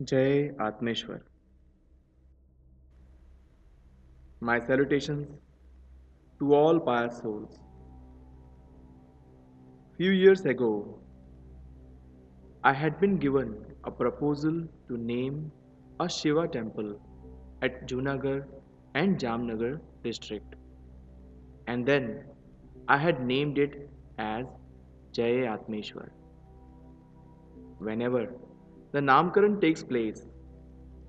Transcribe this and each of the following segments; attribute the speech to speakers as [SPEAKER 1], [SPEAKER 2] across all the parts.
[SPEAKER 1] Jai Atmeshwar. My salutations to all pious souls. Few years ago, I had been given a proposal to name a Shiva temple at Junagadh and Jamnagar district. And then I had named it as Jai Atmeshwar. Whenever the Namkaran takes place,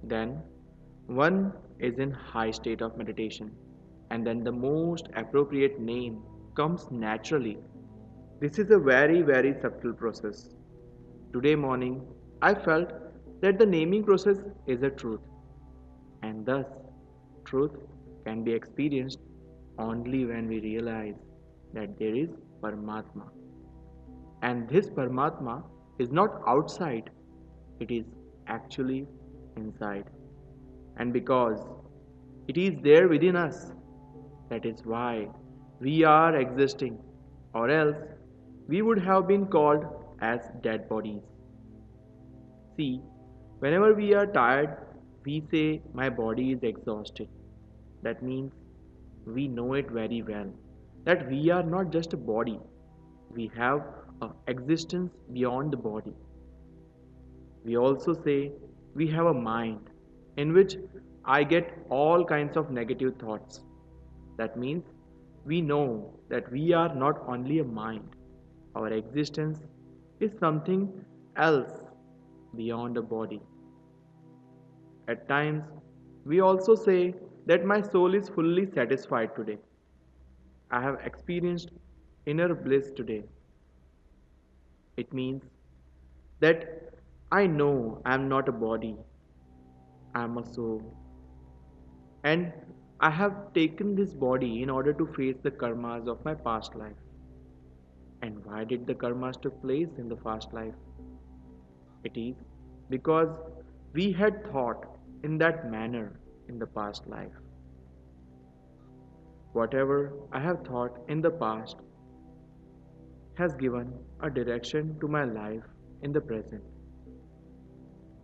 [SPEAKER 1] then one is in high state of meditation, and then the most appropriate name comes naturally. This is a very subtle process. Today morning, I felt that the naming process is a truth, and thus, truth can be experienced only when we realize that there is Paramatma. And this Paramatma is not outside, it is actually inside. And because it is there within us, that is why we are existing, or else we would have been called as dead bodies. See, whenever we are tired, we say, my body is exhausted. That means we know it very well that we are not just a body, we have an existence beyond the body. We also say we have a mind in which I get all kinds of negative thoughts. That means we know that we are not only a mind, our existence is something else beyond a body. At times, we also say that my soul is fully satisfied today. I have experienced inner bliss today. It means that I know I am not a body, I am a soul. And I have taken this body in order to face the karmas of my past life. And why did the karmas took place in the past life? It is because we had thought in that manner in the past life. Whatever I have thought in the past has given a direction to my life in the present.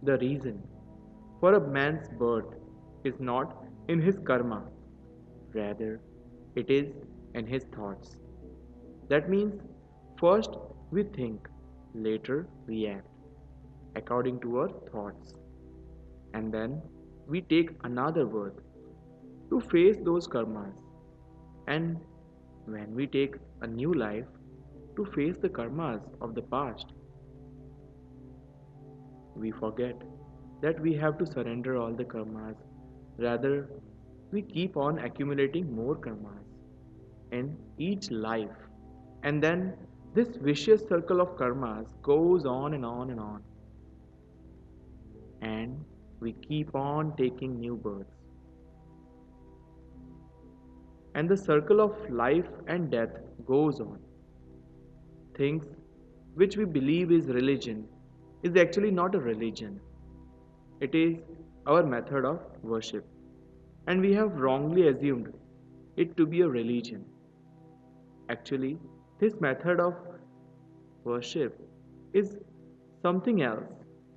[SPEAKER 1] The reason for a man's birth is not in his karma, rather, it is in his thoughts. That means first we think, later we act according to our thoughts, and then we take another birth to face those karmas. And when we take a new life to face the karmas of the past, we forget that we have to surrender all the karmas. Rather, we keep on accumulating more karmas in each life. And then this vicious circle of karmas goes on and on and on. And we keep on taking new births. And the circle of life and death goes on. Things which we believe is religion is actually not a religion. It is our method of worship. And we have wrongly assumed it to be a religion. Actually, this method of worship is something else,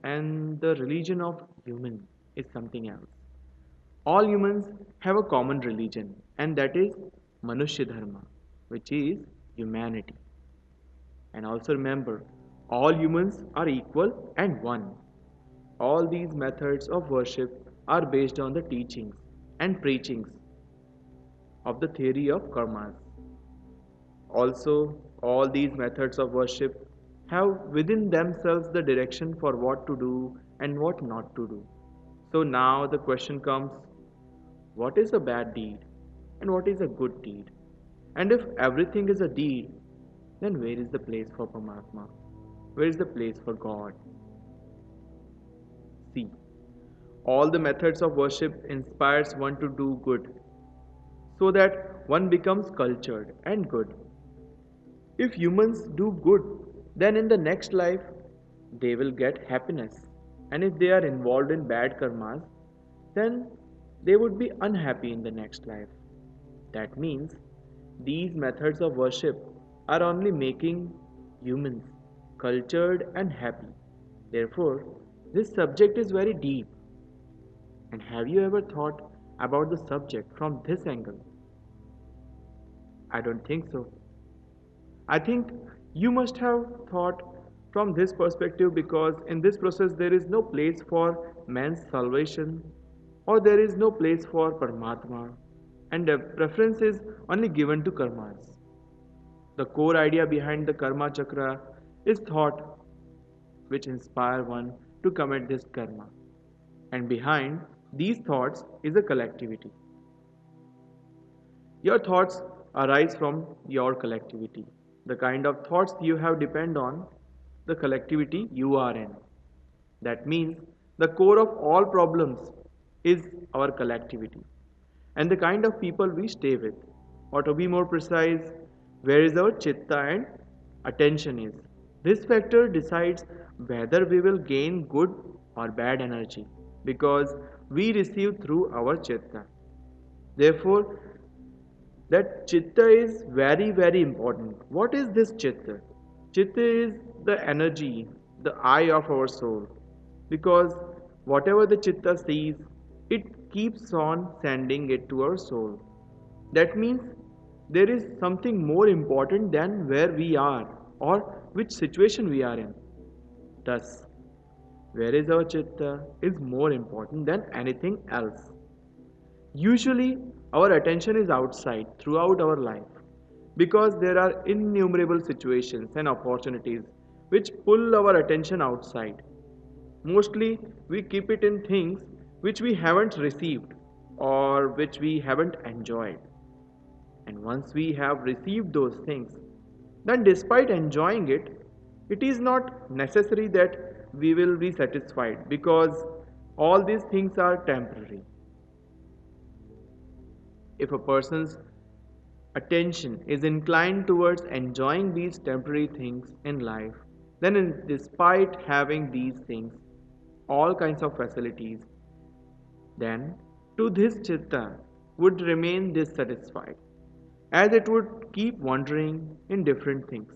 [SPEAKER 1] and the religion of human is something else. All humans have a common religion, and that is Manushya Dharma, which is humanity. And also remember, all humans are equal and one. All these methods of worship are based on the teachings and preachings of the theory of karmas. Also, all these methods of worship have within themselves the direction for what to do and what not to do. So now the question comes, what is a bad deed and what is a good deed? And if everything is a deed, then where is the place for Paramatma? Where is the place for God? See, all the methods of worship inspires one to do good so that one becomes cultured and good. If humans do good, then in the next life they will get happiness. And if they are involved in bad karmas, then they would be unhappy in the next life. That means these methods of worship are only making humans cultured and happy. Therefore, This subject is very deep. And have you ever thought about the subject from this angle? I don't think so. I think you must have thought from this perspective because in this process there is no place for man's salvation or there is no place for Paramatma and the preference is only given to karmas. The core idea behind the karma chakra is thought which inspire one to commit this karma. And behind these thoughts is a collectivity. Your thoughts arise from your collectivity. The kind of thoughts you have depend on the collectivity you are in. That means the core of all problems is our collectivity and the kind of people we stay with. Or to be more precise, where is our chitta and attention is. This factor decides whether we will gain good or bad energy because we receive through our chitta. Therefore, that chitta is very, very important. What is this chitta? Chitta is the energy, the eye of our soul. Because whatever the chitta sees, it keeps on sending it to our soul. That means there is something more important than where we are or which situation we are in. Thus, where is our chitta is more important than anything else. Usually, our attention is outside throughout our life because there are innumerable situations and opportunities which pull our attention outside. Mostly, we keep it in things which we haven't received or which we haven't enjoyed. And once we have received those things, then despite enjoying it, it is not necessary that we will be satisfied because all these things are temporary. If a person's attention is inclined towards enjoying these temporary things in life, then despite having these things, all kinds of facilities, then to this chitta would remain dissatisfied, as it would keep wandering in different things.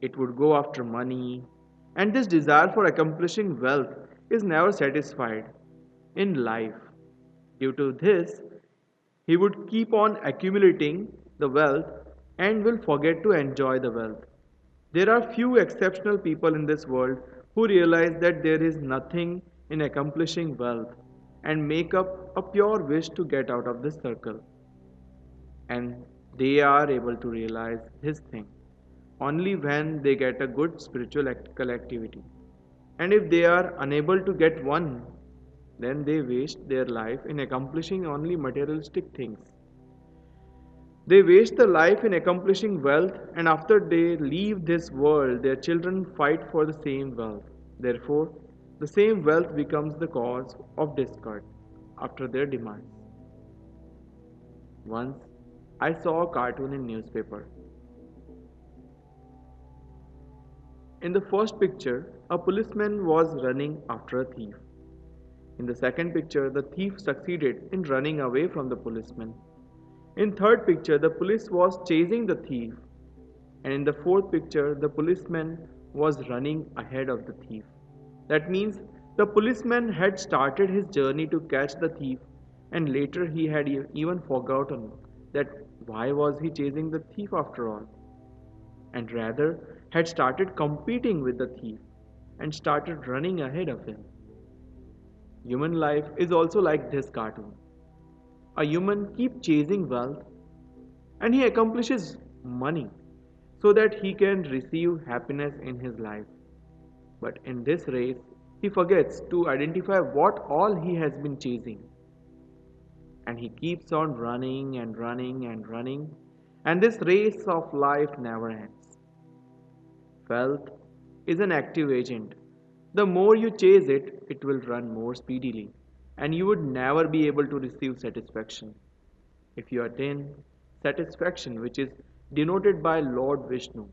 [SPEAKER 1] It would go after money, and this desire for accomplishing wealth is never satisfied in life. Due to this, he would keep on accumulating the wealth and will forget to enjoy the wealth. There are few exceptional people in this world who realize that there is nothing in accomplishing wealth and make up a pure wish to get out of this circle. And they are able to realize this thing only when they get a good spiritual collectivity. And if they are unable to get one, then they waste their life in accomplishing only materialistic things. They waste their life in accomplishing wealth, and after they leave this world, their children fight for the same wealth. Therefore, the same wealth becomes the cause of discord after their demise. Once, I saw a cartoon in newspaper. In the first picture, a policeman was running after a thief. In the second picture, the thief succeeded in running away from the policeman. In third picture, the police was chasing the thief. And in the fourth picture, the policeman was running ahead of the thief. That means the policeman had started his journey to catch the thief and later he had even forgotten that why was he chasing the thief after all and rather had started competing with the thief and started running ahead of him. Human life is also like this cartoon. A human keeps chasing wealth and he accomplishes money so that he can receive happiness in his life. But in this race, he forgets to identify what all he has been chasing. And he keeps on running and running and running, and this race of life never ends. Wealth is an active agent. The more you chase it, it will run more speedily, and you would never be able to receive satisfaction. If you attain satisfaction, which is denoted by Lord Vishnu,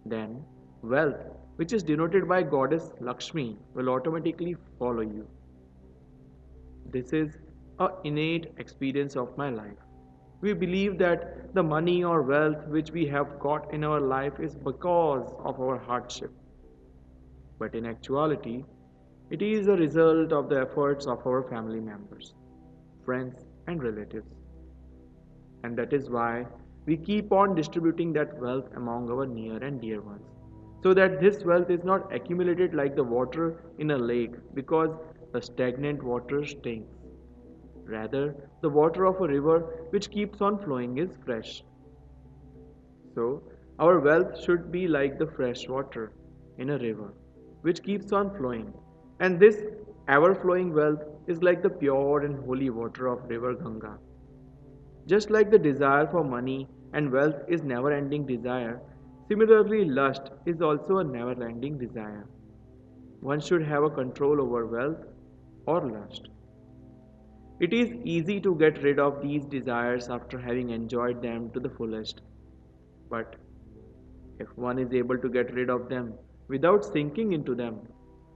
[SPEAKER 1] then wealth, which is denoted by Goddess Lakshmi, will automatically follow you. This is a innate experience of my life. We believe that the money or wealth which we have got in our life is because of our hardship. But in actuality, It is a result of the efforts of our family members, friends, and relatives. And that is why we keep on distributing that wealth among our near and dear ones. So that this wealth is not accumulated like the water in a lake because the stagnant water stinks. Rather, the water of a river which keeps on flowing is fresh. So, our wealth should be like the fresh water in a river which keeps on flowing. And this ever flowing wealth is like the pure and holy water of river Ganga. Just like the desire for money and wealth is never ending desire, similarly, lust is also a never ending desire. One should have a control over wealth or lust. It is easy to get rid of these desires after having enjoyed them to the fullest. But if one is able to get rid of them without sinking into them,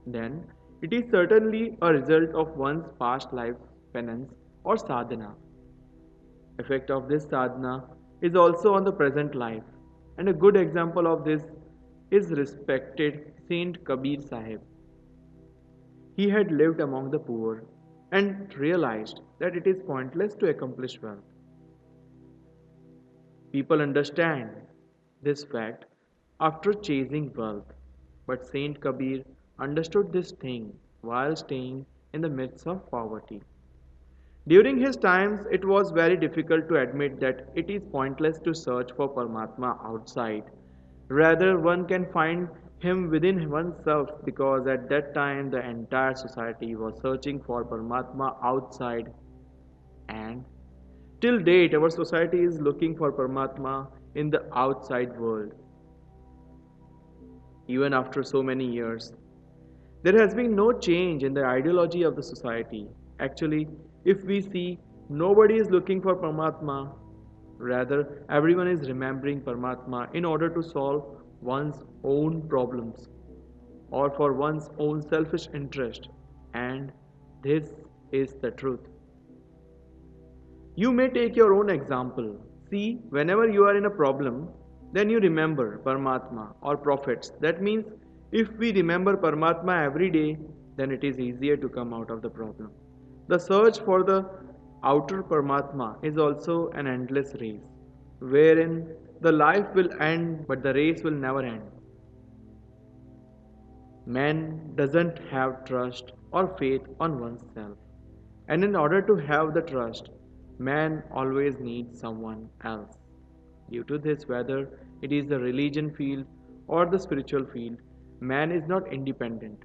[SPEAKER 1] then it is certainly a result of one's past life penance or sadhana. Effect of this sadhana is also on the present life, and a good example of this is respected Saint Kabir Sahib. He had lived among the poor and realized that it is pointless to accomplish wealth. People understand this fact after chasing wealth, but Saint Kabir understood this thing while staying in the midst of poverty. During his times, it was very difficult to admit that it is pointless to search for Paramatma outside. Rather, one can find him within oneself because at that time the entire society was searching for Paramatma outside. And till date, our society is looking for Paramatma in the outside world, even after so many years. There has been no change in the ideology of the society. Actually, if we see, nobody is looking for Paramatma. Rather, everyone is remembering Paramatma in order to solve one's own problems or for one's own selfish interest. And this is the truth. You may take your own example. See, whenever you are in a problem, then you remember Paramatma or prophets. That means if we remember Paramatma every day, then it is easier to come out of the problem. The search for the outer Paramatma is also an endless race, wherein the life will end but the race will never end. Man doesn't have trust or faith on oneself. And in order to have the trust, man always needs someone else. Due to this, whether it is the religion field or the spiritual field, man is not independent.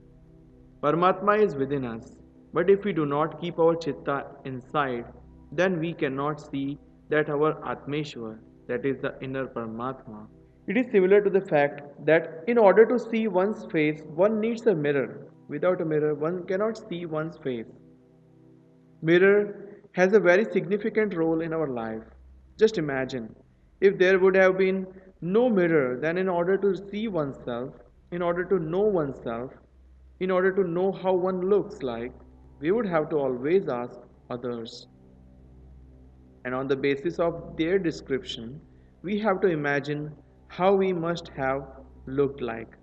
[SPEAKER 1] Paramatma is within us, but if we do not keep our chitta inside, then we cannot see that our Atmeshwar, that is the inner Paramatma. It is similar to the fact that in order to see one's face, one needs a mirror. Without a mirror, one cannot see one's face. Mirror has a very significant role in our life. Just imagine if there would have been no mirror, then in order to see oneself, in order to know oneself, in order to know how one looks like, we would have to always ask others. And on the basis of their description, we have to imagine how we must have looked like.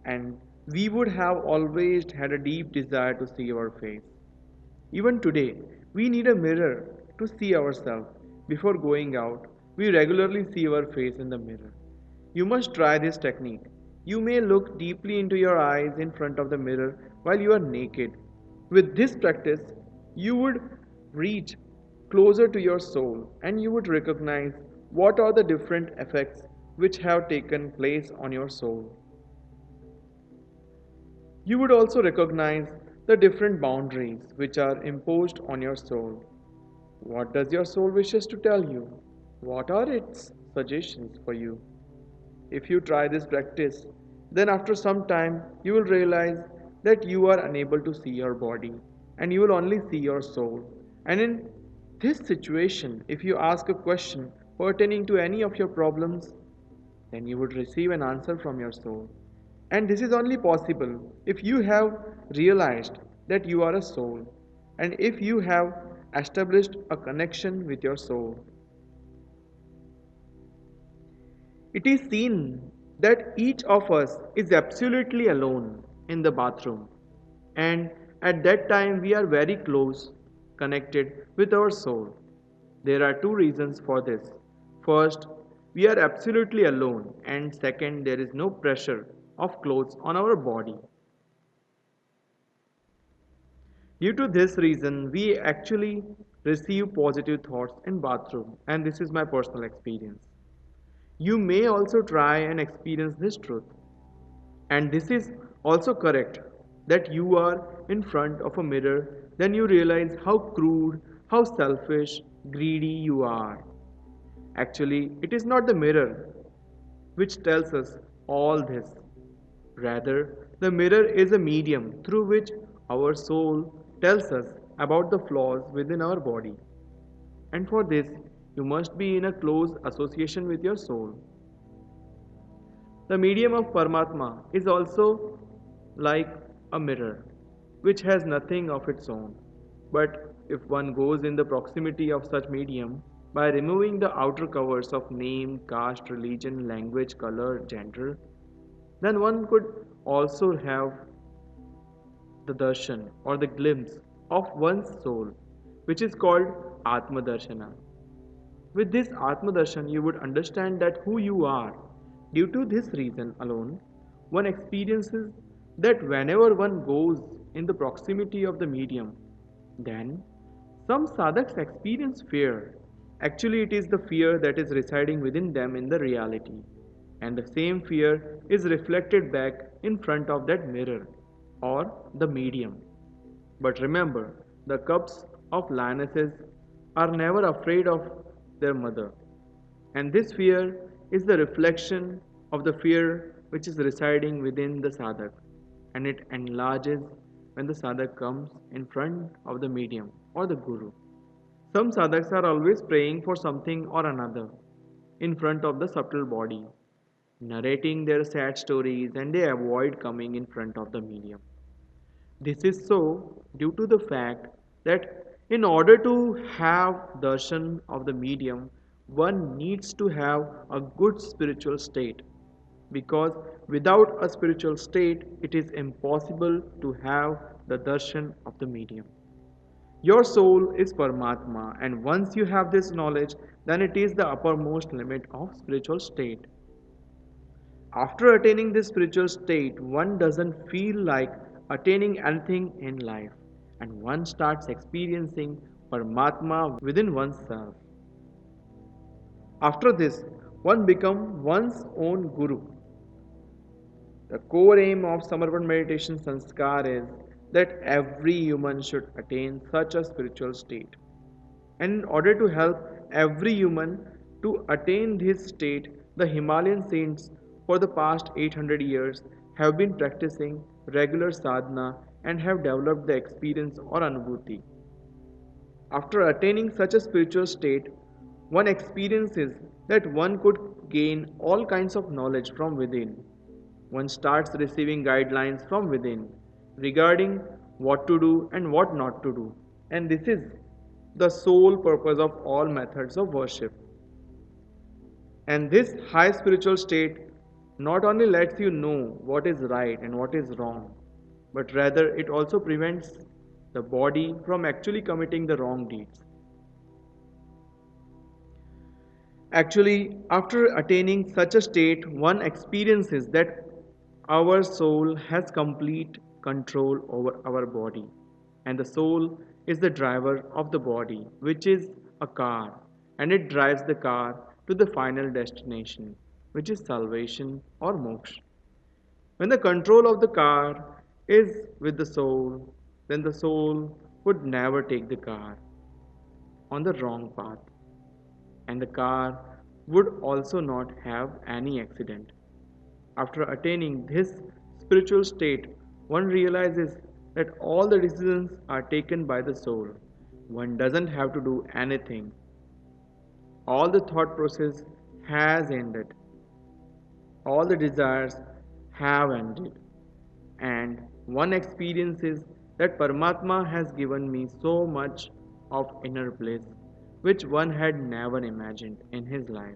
[SPEAKER 1] And we would have always had a deep desire to see our face. Even today, we need a mirror to see ourselves. Before going out, we regularly see our face in the mirror. You must try this technique. You may look deeply into your eyes in front of the mirror while you are naked. With this practice, you would reach closer to your soul and you would recognize what are the different effects which have taken place on your soul. You would also recognize the different boundaries which are imposed on your soul. What does your soul wishes to tell you? What are its suggestions for you? If you try this practice, then after some time you will realize that you are unable to see your body and you will only see your soul. And in this situation, if you ask a question pertaining to any of your problems, then you would receive an answer from your soul. And this is only possible if you have realized that you are a soul and if you have established a connection with your soul. It is seen that each of us is absolutely alone in the bathroom. And at that time, we are very close, connected with our soul. There are two reasons for this. First, we are absolutely alone, and second, there is no pressure of clothes on our body. Due to this reason, we actually receive positive thoughts in bathroom, and this is my personal experience. You may also try and experience this truth. And this is also correct that you are in front of a mirror, then you realize how crude, how selfish, greedy you are. Actually, it is not the mirror which tells us all this. Rather, the mirror is a medium through which our soul tells us about the flaws within our body. And for this, you must be in a close association with your soul. The medium of Paramatma is also like a mirror, which has nothing of its own. But if one goes in the proximity of such medium, by removing the outer covers of name, caste, religion, language, color, gender, then one could also have the darshan or the glimpse of one's soul, which is called Atma Darshana. With this Atma Darshan, you would understand that who you are. Due to this reason alone, one experiences that whenever one goes in the proximity of the medium, then some sadhaks experience fear. Actually, it is the fear that is residing within them in the reality, and the same fear is reflected back in front of that mirror or the medium. But remember, the cubs of lionesses are never afraid of their mother. And this fear is the reflection of the fear which is residing within the sadhak, and it enlarges when the sadhak comes in front of the medium or the guru. Some sadhaks are always praying for something or another in front of the subtle body, narrating their sad stories, and they avoid coming in front of the medium. This is so due to the fact that in order to have darshan of the medium, one needs to have a good spiritual state. Because without a spiritual state, it is impossible to have the darshan of the medium. Your soul is Paramatma, and once you have this knowledge, then it is the uppermost limit of spiritual state. After attaining this spiritual state, one doesn't feel like attaining anything in life, and one starts experiencing Paramatma within oneself. After this, one becomes one's own guru. The core aim of Samarpan meditation sanskar is that every human should attain such a spiritual state. And in order to help every human to attain this state, the Himalayan saints for the past 800 years have been practicing regular sadhana and have developed the experience or anubhuti. After attaining such a spiritual state, one experiences that one could gain all kinds of knowledge from within. One starts receiving guidelines from within regarding what to do and what not to do. And this is the sole purpose of all methods of worship. And this high spiritual state not only lets you know what is right and what is wrong, but rather it also prevents the body from actually committing the wrong deeds. Actually, after attaining such a state, one experiences that our soul has complete control over our body, and the soul is the driver of the body, which is a car, and it drives the car to the final destination, which is salvation or moksha. When the control of the car is with the soul, then the soul would never take the car on the wrong path, and the car would also not have any accident. After attaining this spiritual state, one realizes that all the decisions are taken by the soul. One doesn't have to do anything. All the thought process has ended. All the desires have ended. And one experiences that Paramatma has given me so much of inner bliss which one had never imagined in his life.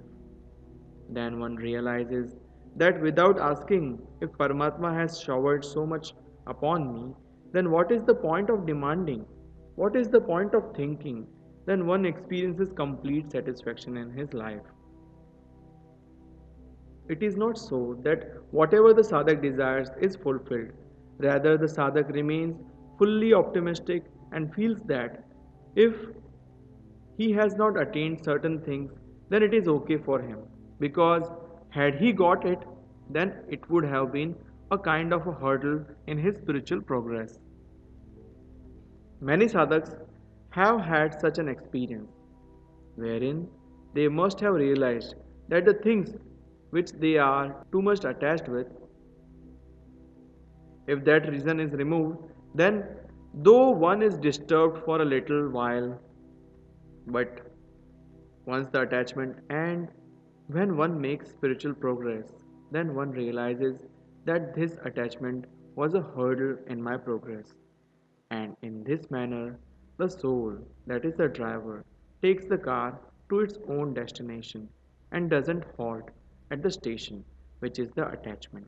[SPEAKER 1] Then one realizes that without asking if Paramatma has showered so much upon me, then what is the point of demanding? What is the point of thinking? Then one experiences complete satisfaction in his life. It is not so that whatever the sadhak desires is fulfilled. Rather, the sadhak remains fully optimistic and feels that if he has not attained certain things, then it is okay for him. Because had he got it, then it would have been a kind of a hurdle in his spiritual progress. Many sadhaks have had such an experience, wherein they must have realized that the things which they are too much attached with, if that reason is removed, then though one is disturbed for a little while, but once the attachment and when one makes spiritual progress, then one realizes that this attachment was a hurdle in my progress. And in this manner, the soul, that is the driver, takes the car to its own destination and doesn't halt at the station, which is the attachment.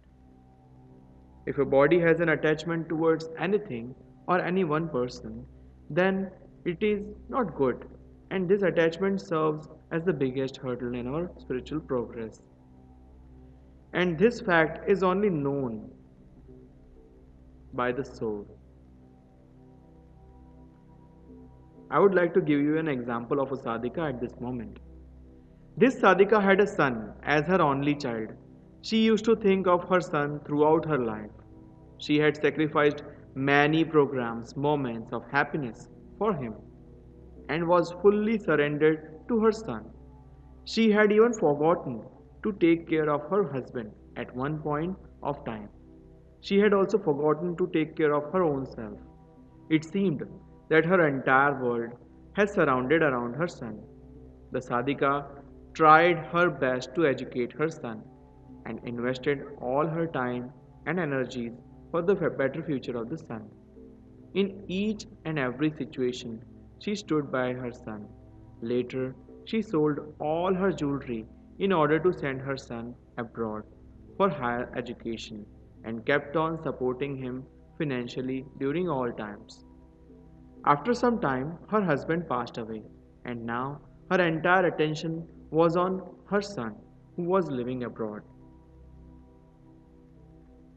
[SPEAKER 1] If a body has an attachment towards anything or any one person, then it is not good, and this attachment serves as the biggest hurdle in our spiritual progress. And this fact is only known by the soul. I would like to give you an example of a sadhika at this moment. This sadhika had a son as her only child. She used to think of her son throughout her life. She had sacrificed many programs, moments of happiness for him, and was fully surrendered to her son. She had even forgotten to take care of her husband at one point of time. She had also forgotten to take care of her own self. It seemed that her entire world had surrounded around her son. The sadhika tried her best to educate her son and invested all her time and energies for the better future of the son. In each and every situation, she stood by her son. Later, she sold all her jewelry in order to send her son abroad for higher education and kept on supporting him financially during all times. After some time, her husband passed away, and now her entire attention was on her son, who was living abroad.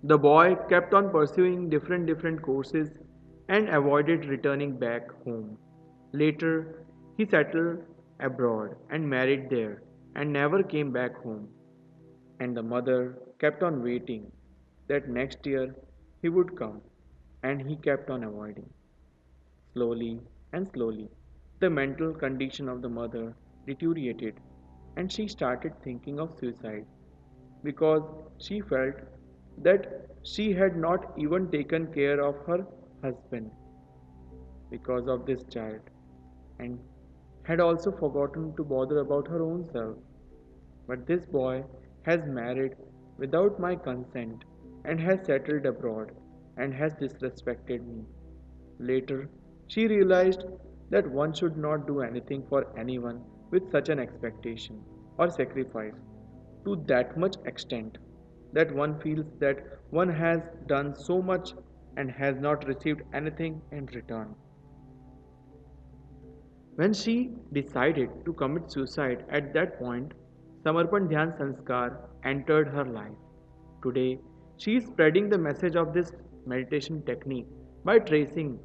[SPEAKER 1] The boy kept on pursuing different courses and avoided returning back home. Later, he settled abroad and married there and never came back home. And the mother kept on waiting that next year he would come, and he kept on avoiding. Slowly and slowly, the mental condition of the mother deteriorated, and she started thinking of suicide because she felt that she had not even taken care of her husband because of this child and had also forgotten to bother about her own self. But this boy has married without my consent and has settled abroad and has disrespected me. Later, she realized that one should not do anything for anyone with such an expectation or sacrifice to that much extent that one feels that one has done so much and has not received anything in return. When she decided to commit suicide at that point, Samarpan Dhyan Sanskar entered her life. Today, she is spreading the message of this meditation technique by tracing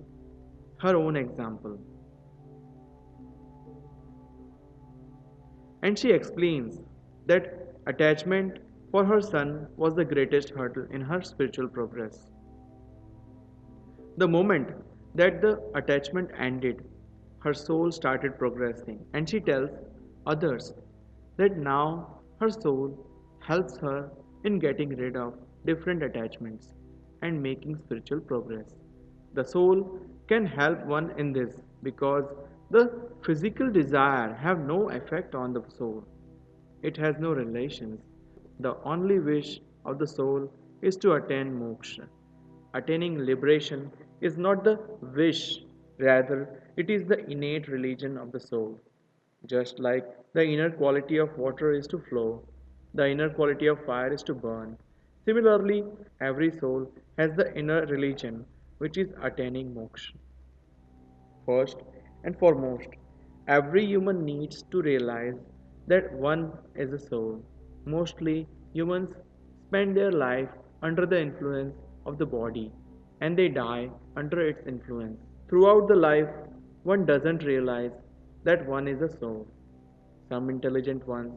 [SPEAKER 1] her own example. And she explains that attachment for her son was the greatest hurdle in her spiritual progress. The moment that the attachment ended, her soul started progressing, and she tells others that now her soul helps her in getting rid of different attachments and making spiritual progress. The soul can help one in this because the physical desire have no effect on the soul. It has no relations. The only wish of the soul is to attain moksha. Attaining liberation is not the wish, rather, it is the innate religion of the soul. Just like the inner quality of water is to flow, the inner quality of fire is to burn. Similarly, every soul has the inner religion which is attaining moksha. First and foremost, every human needs to realize that one is a soul. Mostly, humans spend their life under the influence of the body and they die under its influence. Throughout the life, one doesn't realize that one is a soul. Some intelligent ones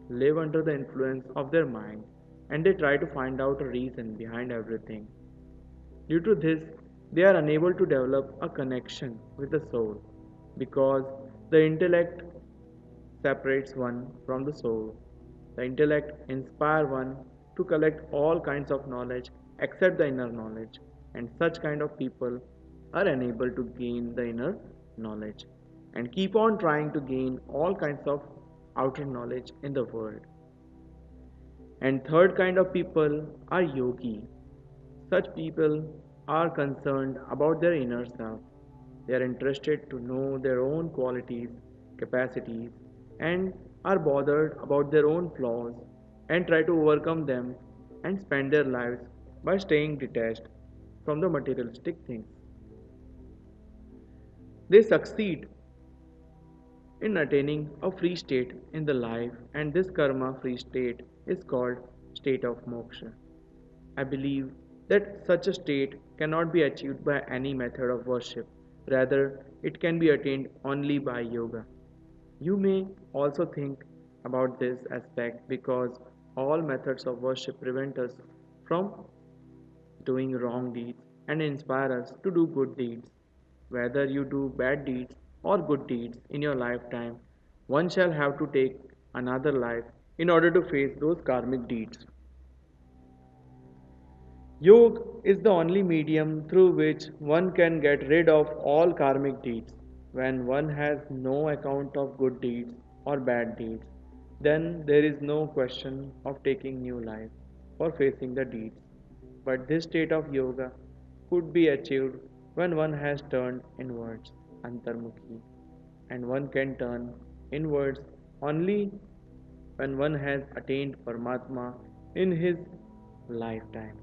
[SPEAKER 1] live under the influence of their mind and they try to find out a reason behind everything. Due to this, they are unable to develop a connection with the soul because the intellect separates one from the soul. The intellect inspires one to collect all kinds of knowledge except the inner knowledge, and such kind of people are unable to gain the inner knowledge and keep on trying to gain all kinds of outer knowledge in the world. And third kind of people are yogi. Such people are concerned about their inner self. They are interested to know their own qualities, capacities, and are bothered about their own flaws and try to overcome them and spend their lives by staying detached from the materialistic things. They succeed in attaining a free state in the life, and this karma free state is called state of moksha. I believe that such a state cannot be achieved by any method of worship. Rather, it can be attained only by yoga. You may also think about this aspect because all methods of worship prevent us from doing wrong deeds and inspire us to do good deeds. Whether you do bad deeds or good deeds in your lifetime, one shall have to take another life in order to face those karmic deeds. Yoga is the only medium through which one can get rid of all karmic deeds. When one has no account of good deeds or bad deeds, then there is no question of taking new life or facing the deeds. But this state of yoga could be achieved when one has turned inwards, antarmukhi, and one can turn inwards only when one has attained Paramatma in his lifetime.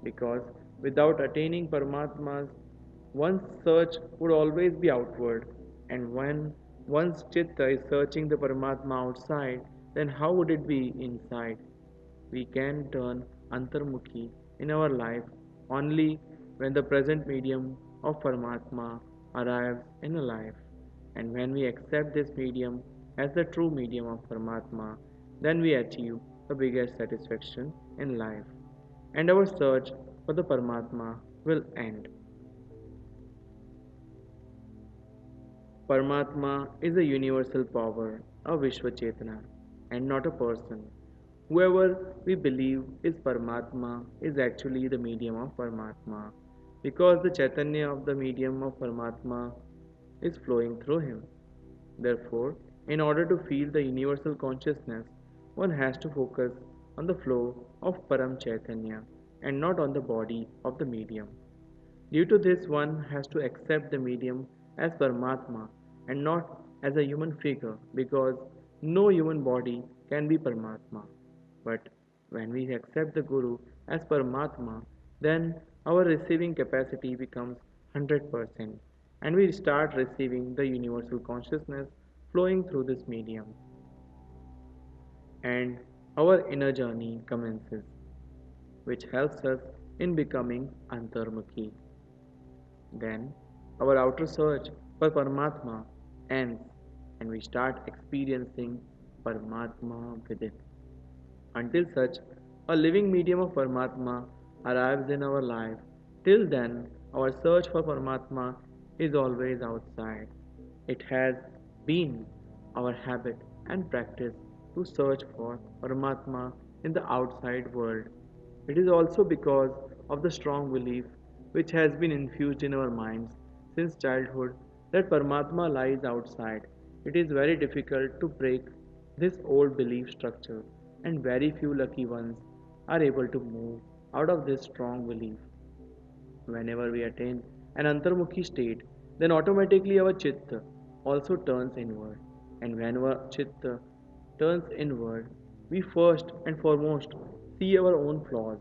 [SPEAKER 1] Because without attaining Paramatmas, one's search would always be outward, and when one's chitta is searching the Paramatma outside, then how would it be inside? We can turn antarmukhi in our life only when the present medium of Paramatma arrives in a life. And when we accept this medium as the true medium of Paramatma, then we achieve the biggest satisfaction in life. And our search for the Paramatma will end. Paramatma is a universal power, a Vishwa Chetana, and not a person. Whoever we believe is Paramatma is actually the medium of Paramatma, because the Chaitanya of the medium of Paramatma is flowing through him. Therefore, in order to feel the universal consciousness, one has to focus on the flow of Param Chaitanya and not on the body of the medium. Due to this, one has to accept the medium as Paramatma and not as a human figure because no human body can be Paramatma. But when we accept the Guru as Paramatma, then our receiving capacity becomes 100% and we start receiving the universal consciousness flowing through this medium. And our inner journey commences, which helps us in becoming Antarmukhi. Then our outer search for Paramatma ends and we start experiencing Paramatma within. Until such a living medium of Paramatma arrives in our life, till then our search for Paramatma is always outside. It has been our habit and practice to search for Paramatma in the outside world. It is also because of the strong belief which has been infused in our minds since childhood that Paramatma lies outside. It is very difficult to break this old belief structure, and very few lucky ones are able to move out of this strong belief. Whenever we attain an antarmukhi state, then automatically our chitta also turns inward. And when our chitta turns inward, we first and foremost see our own flaws,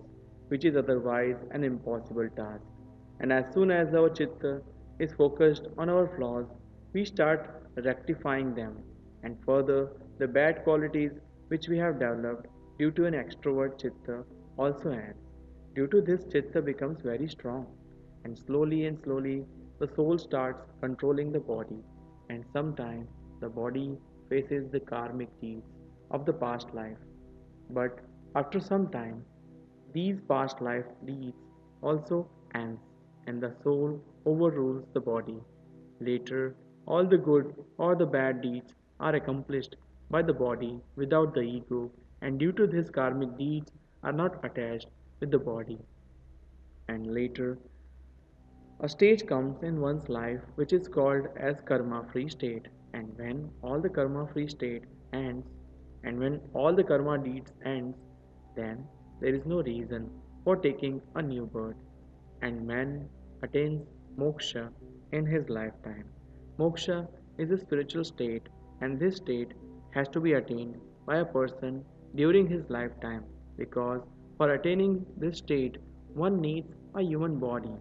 [SPEAKER 1] which is otherwise an impossible task. And as soon as our chitta is focused on our flaws, we start rectifying them. And further, the bad qualities which we have developed due to an extrovert chitta also add. Due to this, chitta becomes very strong, and slowly, the soul starts controlling the body, and sometimes the body faces the karmic deeds of the past life. But after some time, these past life deeds also ends, and the soul overrules the body. Later, all the good or the bad deeds are accomplished by the body without the ego, and due to this karmic deeds are not attached with the body. And later, a stage comes in one's life which is called as karma free state, and when all the karma free state ends, and when all the karma deeds ends, then there is no reason for taking a new birth, and man attains moksha in his lifetime. Moksha is a spiritual state, and this state has to be attained by a person during his lifetime, because for attaining this state one needs a human body.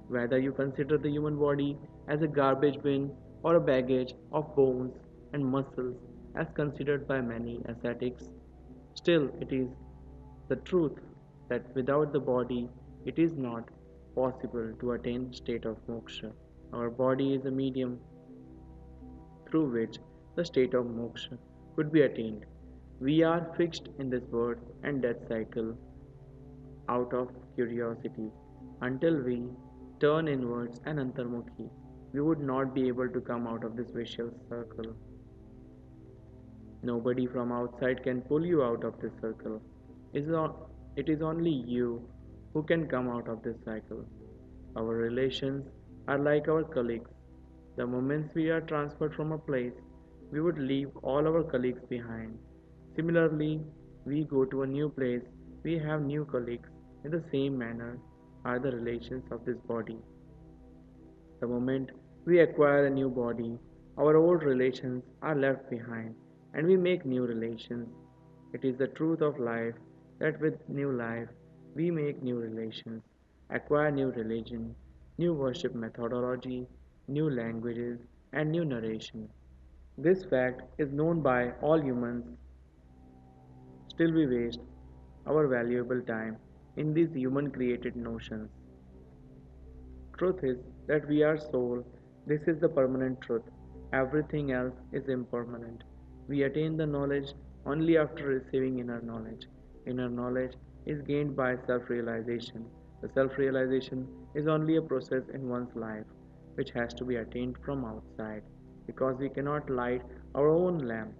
[SPEAKER 1] Whether you consider the human body as a garbage bin or a baggage of bones and muscles, as considered by many ascetics, still it is the truth that without the body it is not possible to attain state of moksha. Our body is a medium through which the state of moksha could be attained. We are fixed in this birth and death cycle out of curiosity. Until we turn inwards and antarmukhi, we would not be able to come out of this vicious circle. Nobody from outside can pull you out of this circle. It is only you who can come out of this cycle. Our relations are like our colleagues. The moments we are transferred from a place, we would leave all our colleagues behind. Similarly, we go to a new place, we have new colleagues. In the same manner are the relations of this body. The moment we acquire a new body, our old relations are left behind and we make new relations. It is the truth of life that with new life we make new relations, acquire new religion, new worship methodology, new languages, and new narration. This fact is known by all humans, still we waste our valuable time in these human created notions. Truth is that we are soul. This is the permanent truth. Everything else is impermanent. We attain the knowledge only after receiving inner knowledge. Inner knowledge is gained by self realization. The self realization is only a process in one's life which has to be attained from outside because we cannot light our own lamp.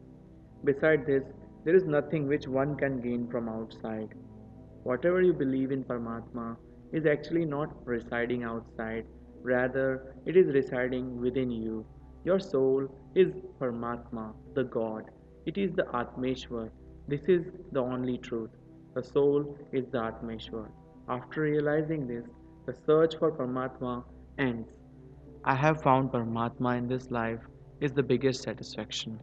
[SPEAKER 1] Beside this, there is nothing which one can gain from outside. Whatever you believe in Paramatma is actually not residing outside, rather, it is residing within you. Your soul is Paramatma, the God. It is the Atmeshwar. This is the only truth. The soul is the Atmeshwar. After realizing this, the search for Paramatma ends. I have found Paramatma in this life is the biggest satisfaction.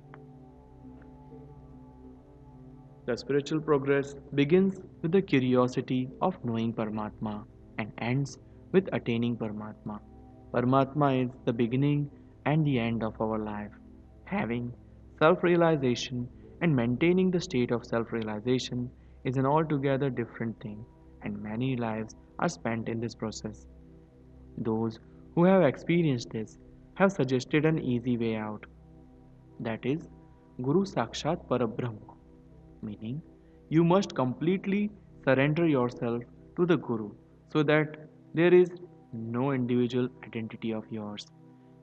[SPEAKER 1] The spiritual progress begins with the curiosity of knowing Paramatma and ends with attaining Paramatma. Paramatma is the beginning and the end of our life. Having self realization and maintaining the state of self realization is an altogether different thing, and many lives are spent in this process. Those who have experienced this have suggested an easy way out, that is, Guru Sakshat Parabrahma, meaning you must completely surrender yourself to the Guru so that there is no individual identity of yours.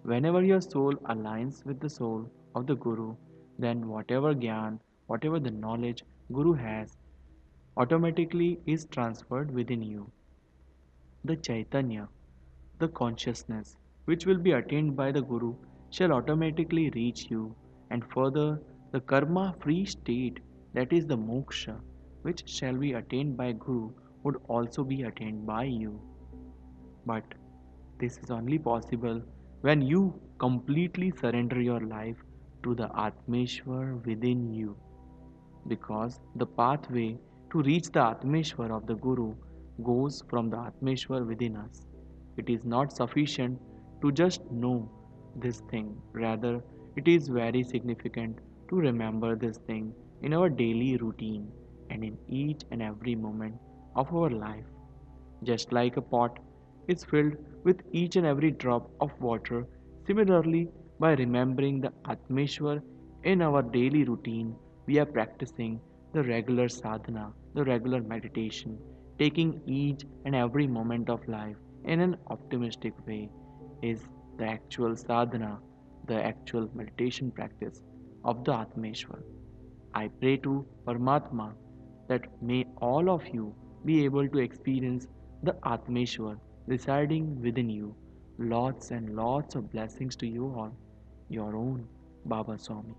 [SPEAKER 1] Whenever your soul aligns with the soul of the Guru, then whatever Gyan, whatever the knowledge Guru has, automatically is transferred within you. The Chaitanya, the consciousness which will be attained by the Guru shall automatically reach you, and further, the karma free state, that is the moksha, which shall be attained by Guru, would also be attained by you. But this is only possible when you completely surrender your life to the Atmeshwar within you, because the pathway to reach the Atmeshwar of the Guru goes from the Atmeshwar within us. It is not sufficient to just know this thing. Rather, it is very significant to remember this thing in our daily routine and in each and every moment of our life. Just like a pot is filled with each and every drop of water, similarly, by remembering the Atmeshwar in our daily routine, we are practicing the regular sadhana, the regular meditation, taking each and every moment of life in an optimistic way is the actual sadhana, the actual meditation practice of the Atmeshwar. I pray to Paramatma that may all of you be able to experience the Atmeshwar residing within you. Lots and lots of blessings to you all. Your own Baba Swami.